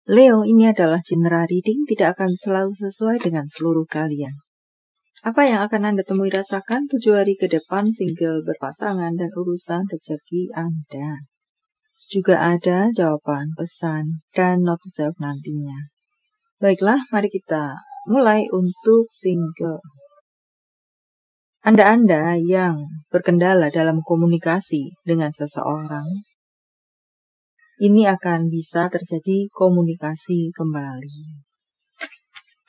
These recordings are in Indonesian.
Leo, ini adalah general reading, tidak akan selalu sesuai dengan seluruh kalian. Apa yang akan Anda temui rasakan 7 hari ke depan, single, berpasangan, dan urusan rezeki Anda. Juga ada jawaban, pesan, dan not to self nantinya. Baiklah, mari kita mulai untuk single. Anda-Anda yang berkendala dalam komunikasi dengan seseorang, ini akan bisa terjadi komunikasi kembali.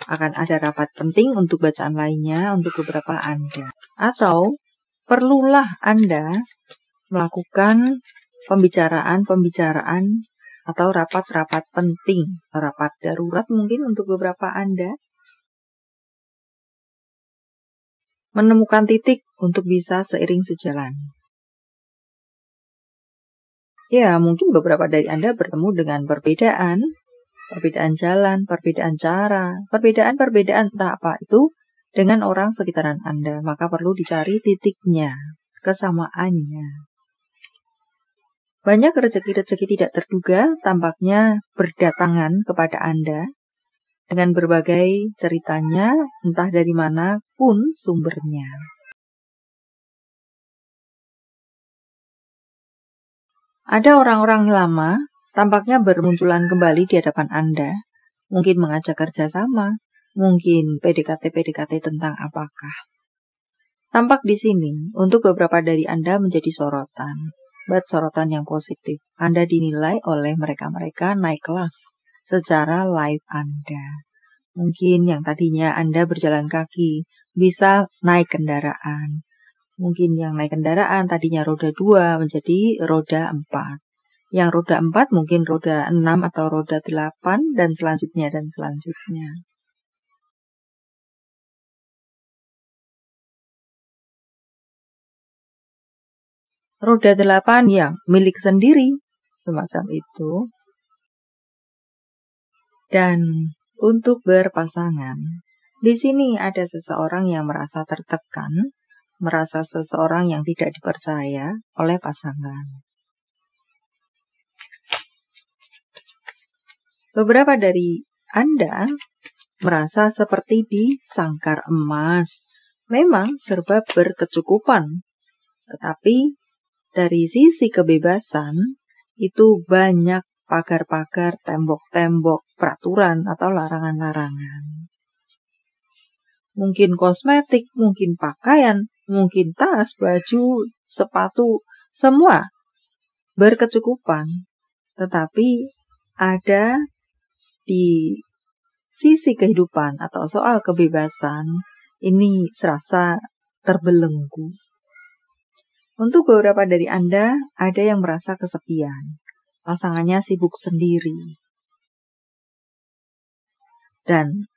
Akan ada rapat penting untuk bacaan lainnya untuk beberapa Anda. Atau perlulah Anda melakukan pembicaraan atau rapat-rapat penting, rapat darurat mungkin untuk beberapa Anda. Menemukan titik untuk bisa seiring sejalan. Ya, mungkin beberapa dari Anda bertemu dengan perbedaan jalan, perbedaan cara, perbedaan entah apa itu dengan orang sekitaran Anda. Maka perlu dicari titiknya, kesamaannya. Banyak rezeki-rezeki tidak terduga tampaknya berdatangan kepada Anda dengan berbagai ceritanya, entah dari mana pun sumbernya. Ada orang-orang lama tampaknya bermunculan kembali di hadapan Anda, mungkin mengajak kerjasama, mungkin PDKT tentang apakah. Tampak di sini untuk beberapa dari Anda menjadi sorotan, sorotan yang positif. Anda dinilai oleh mereka-mereka naik kelas secara live Anda. Mungkin yang tadinya Anda berjalan kaki bisa naik kendaraan. Mungkin yang naik kendaraan tadinya roda 2 menjadi roda 4. Yang roda 4 mungkin roda 6 atau roda 8 dan selanjutnya. Roda 8 yang milik sendiri, semacam itu. Dan untuk berpasangan, di sini ada seseorang yang merasa tertekan, merasa seseorang yang tidak dipercaya oleh pasangan. Beberapa dari Anda merasa seperti di sangkar emas, memang serba berkecukupan, tetapi dari sisi kebebasan itu banyak pagar-pagar, tembok-tembok, peraturan atau larangan-larangan. Mungkin kosmetik, mungkin pakaian, mungkin tas, baju, sepatu, semua berkecukupan. Tetapi ada di sisi kehidupan atau soal kebebasan, ini serasa terbelenggu. Untuk beberapa dari Anda, ada yang merasa kesepian. Pasangannya sibuk sendiri. Dan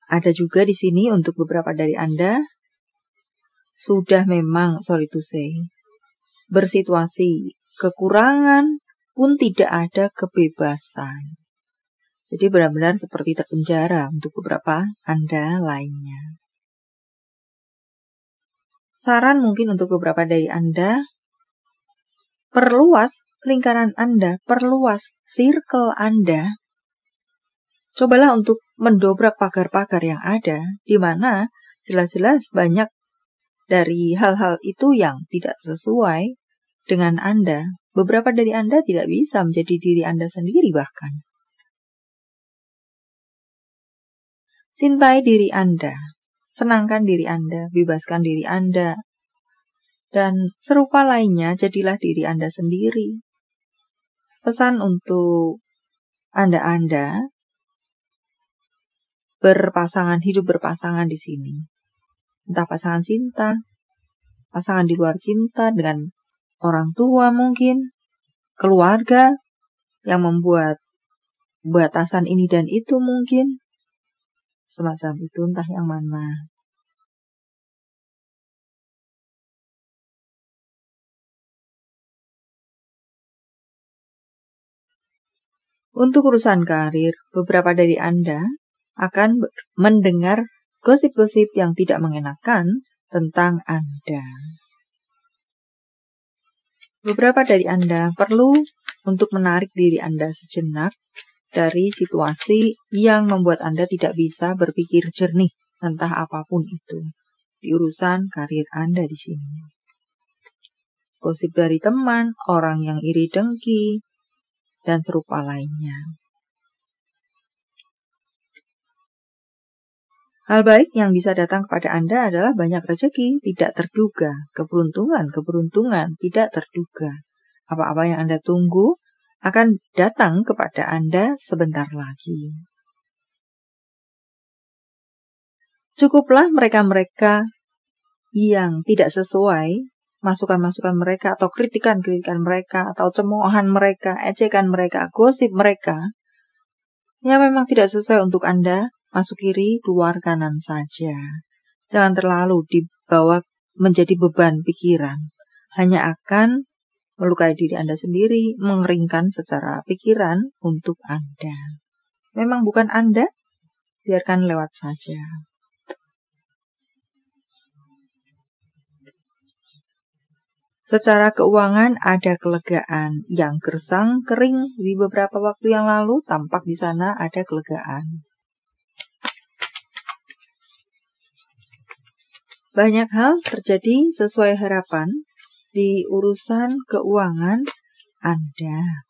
ada juga di sini untuk beberapa dari Anda sudah memang, bersituasi kekurangan pun tidak ada kebebasan. Jadi benar-benar seperti terpenjara untuk beberapa Anda lainnya. Saran mungkin untuk beberapa dari Anda, perluas lingkaran Anda, perluas circle Anda. Cobalah untuk mendobrak pagar-pagar yang ada, di mana jelas-jelas banyak dari hal-hal itu yang tidak sesuai dengan Anda. Beberapa dari Anda tidak bisa menjadi diri Anda sendiri bahkan. Cintai diri Anda, senangkan diri Anda, bebaskan diri Anda, dan serupa lainnya jadilah diri Anda sendiri. Pesan untuk Anda hidup berpasangan di sini. Entah pasangan cinta, pasangan di luar cinta dengan orang tua mungkin, keluarga yang membuat batasan ini dan itu mungkin. Semacam itu, entah yang mana. Untuk urusan karir, beberapa dari Anda akan mendengar gosip-gosip yang tidak mengenakan tentang Anda. Beberapa dari Anda perlu untuk menarik diri Anda sejenak dari situasi yang membuat Anda tidak bisa berpikir jernih, entah apapun itu, di urusan karir Anda di sini. Gosip dari teman, orang yang iri dengki, dan serupa lainnya. Hal baik yang bisa datang kepada Anda adalah banyak rezeki, tidak terduga, keberuntungan tidak terduga. Apa-apa yang Anda tunggu akan datang kepada Anda sebentar lagi. Cukuplah mereka-mereka yang tidak sesuai masukan-masukan mereka atau kritikan-kritikan mereka atau cemoohan mereka, ejekan mereka, gosip mereka yang memang tidak sesuai untuk Anda, masuk kiri, keluar kanan saja. Jangan terlalu dibawa menjadi beban pikiran. Hanya akan melukai diri Anda sendiri, mengeringkan secara pikiran untuk Anda. Memang bukan Anda, biarkan lewat saja. Secara keuangan ada kelegaan. Yang gersang kering di beberapa waktu yang lalu, tampak di sana ada kelegaan. Banyak hal terjadi sesuai harapan di urusan keuangan Anda.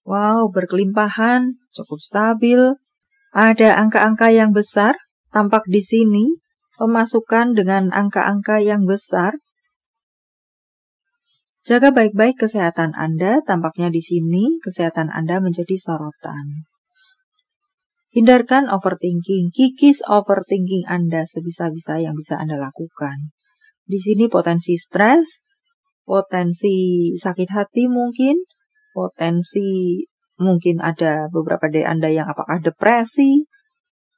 Wow, berkelimpahan, cukup stabil. Ada angka-angka yang besar, tampak di sini. Pemasukan dengan angka-angka yang besar. Jaga baik-baik kesehatan Anda, tampaknya di sini kesehatan Anda menjadi sorotan. Hindarkan overthinking, kikis overthinking Anda sebisa-bisa yang bisa Anda lakukan. Di sini potensi stres, potensi sakit hati mungkin, potensi mungkin ada beberapa dari Anda yang apakah depresi,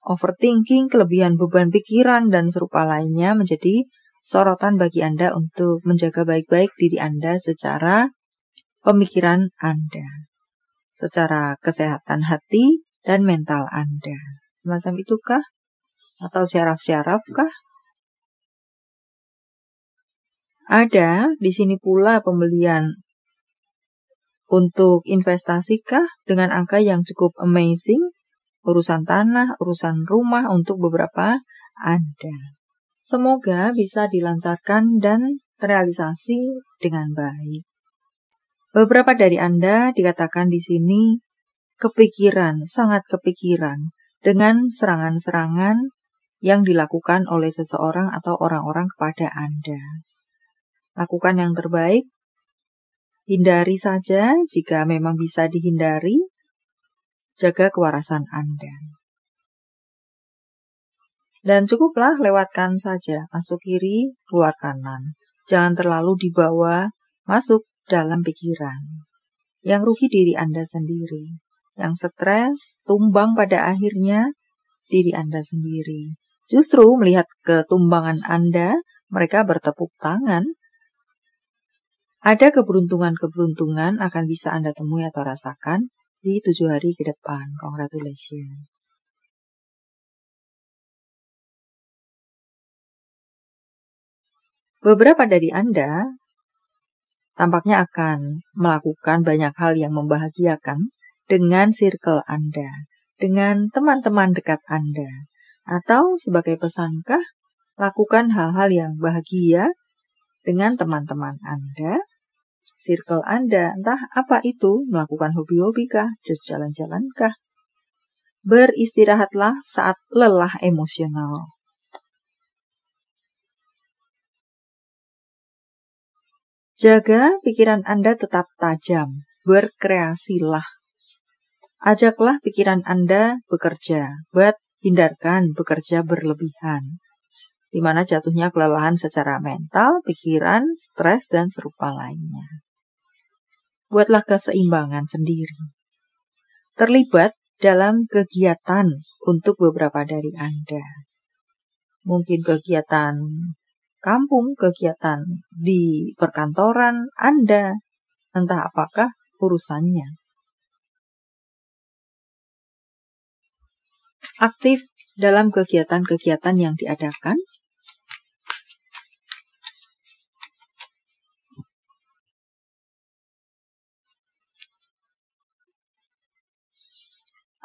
overthinking, kelebihan beban pikiran, dan serupa lainnya menjadi sorotan bagi Anda untuk menjaga baik-baik diri Anda secara pemikiran Anda, secara kesehatan hati dan mental Anda. Semacam itukah? Atau syaraf-syarafkah? Ada di sini pula pembelian untuk investasikah dengan angka yang cukup amazing, urusan tanah, urusan rumah untuk beberapa Anda. Semoga bisa dilancarkan dan terrealisasi dengan baik. Beberapa dari Anda dikatakan di sini kepikiran, sangat kepikiran dengan serangan-serangan yang dilakukan oleh seseorang atau orang-orang kepada Anda. Lakukan yang terbaik, hindari saja jika memang bisa dihindari, jaga kewarasan Anda. Dan cukuplah lewatkan saja, masuk kiri, keluar kanan. Jangan terlalu dibawa masuk dalam pikiran. Yang rugi diri Anda sendiri. Yang stres, tumbang pada akhirnya diri Anda sendiri. Justru melihat ketumbangan Anda, mereka bertepuk tangan. Ada keberuntungan-keberuntungan akan bisa Anda temui atau rasakan di 7 hari ke depan. Congratulations. Beberapa dari Anda tampaknya akan melakukan banyak hal yang membahagiakan dengan circle Anda, dengan teman-teman dekat Anda. Atau sebagai pesankah, lakukan hal-hal yang bahagia dengan teman-teman Anda, circle Anda, entah apa itu, melakukan hobi-hobi kah, just jalan-jalan kah. Beristirahatlah saat lelah emosional. Jaga pikiran Anda tetap tajam, berkreasilah. Ajaklah pikiran Anda bekerja, hindarkan bekerja berlebihan, di mana jatuhnya kelelahan secara mental, pikiran, stres, dan serupa lainnya. Buatlah keseimbangan sendiri. Terlibat dalam kegiatan untuk beberapa dari Anda. Mungkin kegiatan kampung, kegiatan di perkantoran Anda, entah apakah urusannya. Aktif dalam kegiatan-kegiatan yang diadakan.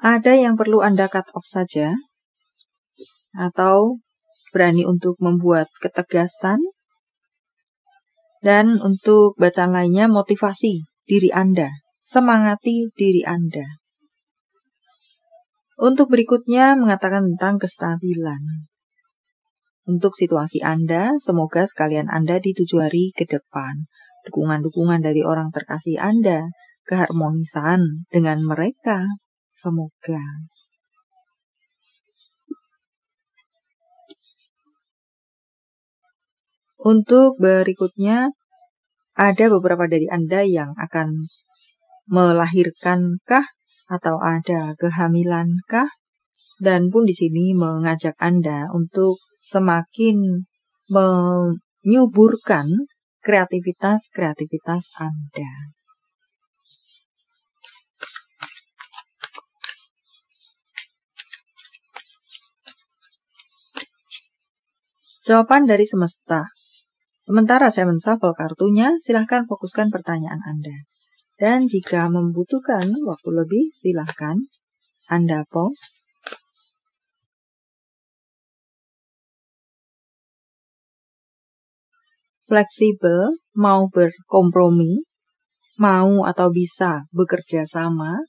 Ada yang perlu Anda cut off saja, atau berani untuk membuat ketegasan, dan untuk bacaan lainnya motivasi diri Anda, semangati diri Anda. Untuk berikutnya mengatakan tentang kestabilan. Untuk situasi Anda, semoga sekalian Anda di 7 hari ke depan. Dukungan-dukungan dari orang terkasih Anda, keharmonisan dengan mereka, semoga. Untuk berikutnya, ada beberapa dari Anda yang akan melahirkankah atau ada kehamilankah, dan pun di sini mengajak Anda untuk semakin menyuburkan kreativitas Anda. Jawaban dari semesta. Sementara saya menshuffle kartunya, silahkan fokuskan pertanyaan Anda. Dan jika membutuhkan waktu lebih, silahkan Anda pause. Fleksibel, mau berkompromi, mau atau bisa bekerja sama,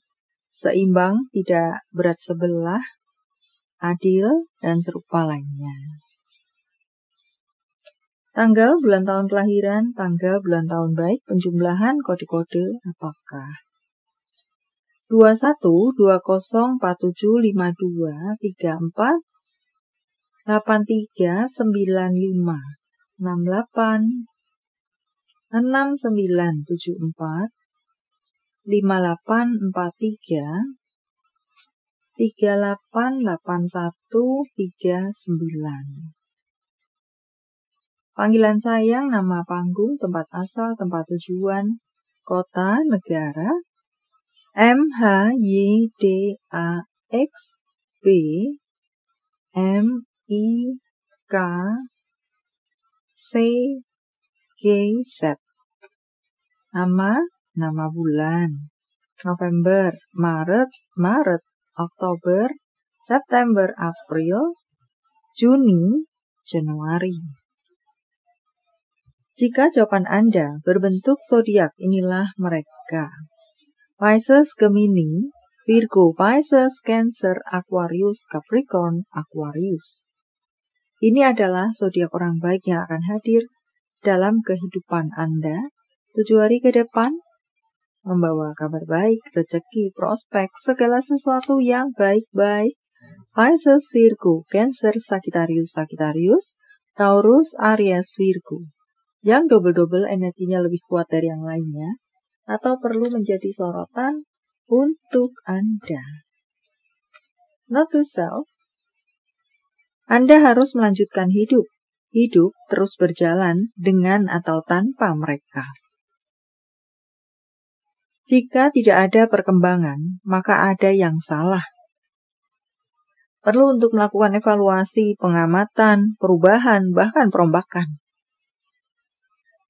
seimbang, tidak berat sebelah, adil, dan serupa lainnya. Tanggal, bulan tahun kelahiran, tanggal, bulan tahun baik, penjumlahan, kode-kode, apakah? 21, 20, 47, 52, 34, 83, 95, 68, 69, 74, 58, 43, 38, 81, 39. Panggilan sayang, nama panggung, tempat asal, tempat tujuan, kota, negara, MHYDAXB, MIKCGZ. Nama bulan, November, Maret, Oktober, September, April, Juni, Januari. Jika jawaban Anda berbentuk zodiak, inilah mereka. Pisces, Gemini, Virgo, Pisces, Cancer, Aquarius, Capricorn, Aquarius. Ini adalah zodiak orang baik yang akan hadir dalam kehidupan Anda 7 hari ke depan, membawa kabar baik, rezeki, prospek, segala sesuatu yang baik-baik. Pisces, Virgo, Cancer, Sagittarius, Taurus, Aries, Virgo. Yang double-double energinya lebih kuat dari yang lainnya, atau perlu menjadi sorotan untuk Anda. Note to self, Anda harus melanjutkan hidup. Hidup terus berjalan dengan atau tanpa mereka. Jika tidak ada perkembangan, maka ada yang salah. Perlu untuk melakukan evaluasi, pengamatan, perubahan, bahkan perombakan.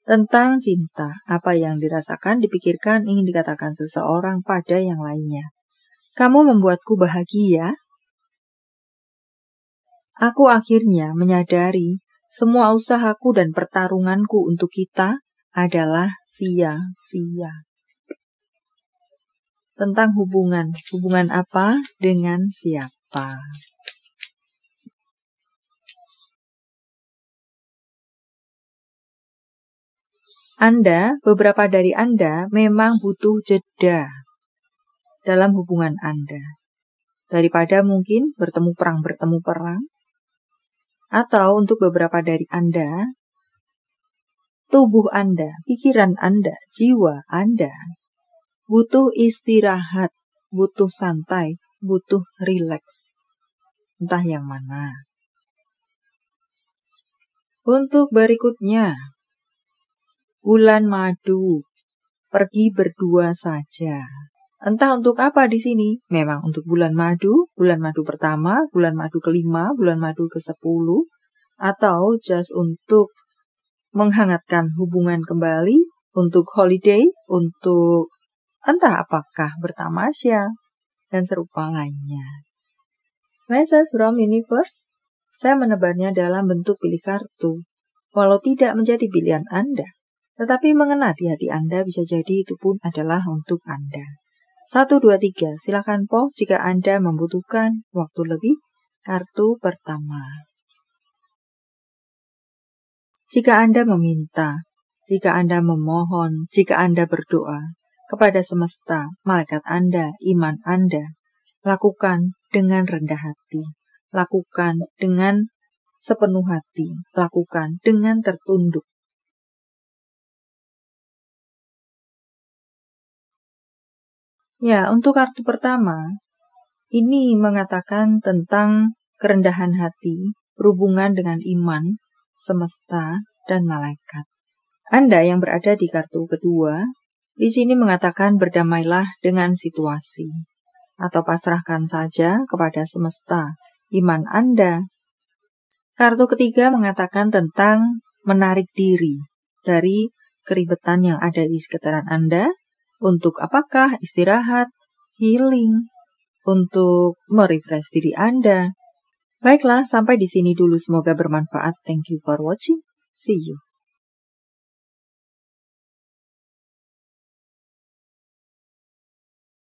Tentang cinta, apa yang dirasakan, dipikirkan, ingin dikatakan seseorang pada yang lainnya. Kamu membuatku bahagia. Aku akhirnya menyadari semua usahaku dan pertarunganku untuk kita adalah sia-sia. Tentang hubungan apa dengan siapa. Beberapa dari Anda memang butuh jeda dalam hubungan Anda. Daripada mungkin bertemu perang, atau untuk beberapa dari Anda, tubuh Anda, pikiran Anda, jiwa Anda butuh istirahat, butuh santai, butuh rileks. Entah yang mana. Untuk berikutnya, bulan madu, pergi berdua saja. Entah untuk apa di sini. Memang untuk bulan madu pertama, bulan madu ke-5, bulan madu ke-10, atau just untuk menghangatkan hubungan kembali, untuk holiday, untuk entah apakah bertamasya, dan serupa lainnya. Message from Universe, saya menebarnya dalam bentuk pilih kartu. Walau tidak menjadi pilihan Anda, tetapi mengena di hati Anda bisa jadi itu pun adalah untuk Anda. 1, 2, 3, silakan pause jika Anda membutuhkan waktu lebih. Kartu pertama. Jika Anda meminta, jika Anda memohon, jika Anda berdoa kepada semesta, malaikat Anda, iman Anda, lakukan dengan rendah hati, lakukan dengan sepenuh hati, lakukan dengan tertunduk. Ya, untuk kartu pertama, ini mengatakan tentang kerendahan hati, berhubungan dengan iman, semesta, dan malaikat. Anda yang berada di kartu kedua, di sini mengatakan berdamailah dengan situasi, atau pasrahkan saja kepada semesta, iman Anda. Kartu ketiga mengatakan tentang menarik diri dari keribetan yang ada di sekitaran Anda, untuk apakah? Istirahat, healing, untuk merefresh diri Anda. Baiklah, sampai di sini dulu. Semoga bermanfaat. Thank you for watching. See you.